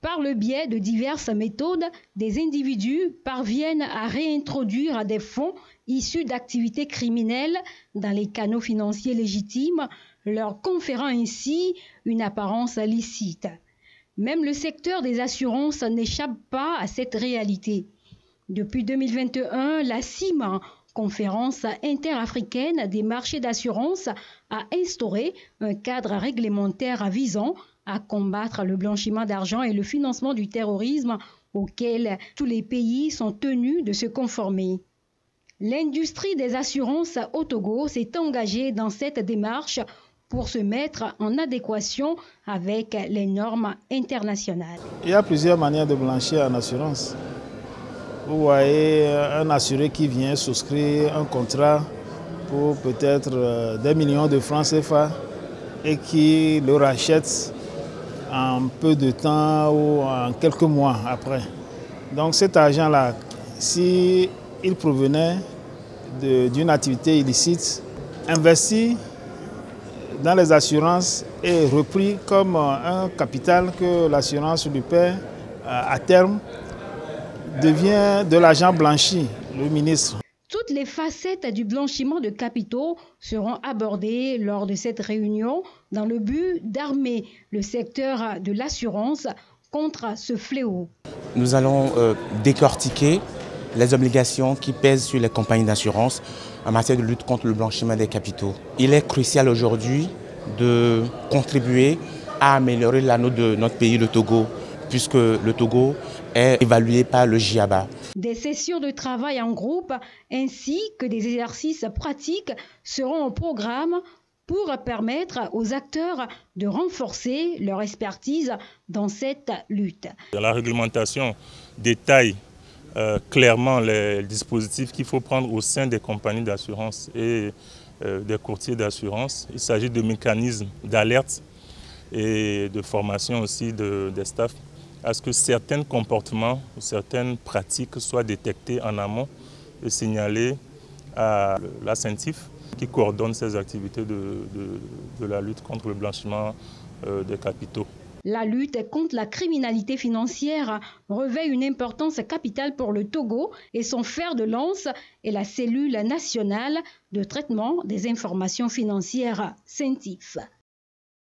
Par le biais de diverses méthodes, des individus parviennent à réintroduire des fonds issus d'activités criminelles dans les canaux financiers légitimes, leur conférant ainsi une apparence licite. Même le secteur des assurances n'échappe pas à cette réalité. Depuis 2021, la CIMA, Conférence interafricaine des marchés d'assurance, a instauré un cadre réglementaire visant à combattre le blanchiment d'argent et le financement du terrorisme auquel tous les pays sont tenus de se conformer. L'industrie des assurances au Togo s'est engagée dans cette démarche pour se mettre en adéquation avec les normes internationales. Il y a plusieurs manières de blanchir en assurance. Vous voyez un assuré qui vient souscrire un contrat pour peut-être des millions de francs CFA et qui le rachète en peu de temps ou en quelques mois après. Donc cet argent-là, s'il provenait d'une activité illicite, investi dans les assurances et repris comme un capital que l'assurance lui paie à terme, devient de l'argent blanchi, le ministre. Toutes les facettes du blanchiment de capitaux seront abordées lors de cette réunion dans le but d'armer le secteur de l'assurance contre ce fléau. Nous allons décortiquer les obligations qui pèsent sur les compagnies d'assurance en matière de lutte contre le blanchiment des capitaux. Il est crucial aujourd'hui de contribuer à améliorer la note de notre pays, le Togo, puisque le Togo est évalué par le GIABA. Des sessions de travail en groupe ainsi que des exercices pratiques seront au programme pour permettre aux acteurs de renforcer leur expertise dans cette lutte. La réglementation détaille clairement les dispositifs qu'il faut prendre au sein des compagnies d'assurance et des courtiers d'assurance. Il s'agit de mécanismes d'alerte et de formation aussi des staffs à ce que certains comportements ou certaines pratiques soient détectées en amont et signalées à la CENTIF qui coordonne ces activités de la lutte contre le blanchiment des capitaux. La lutte contre la criminalité financière revêt une importance capitale pour le Togo et son fer de lance est la cellule nationale de traitement des informations financières CENTIF.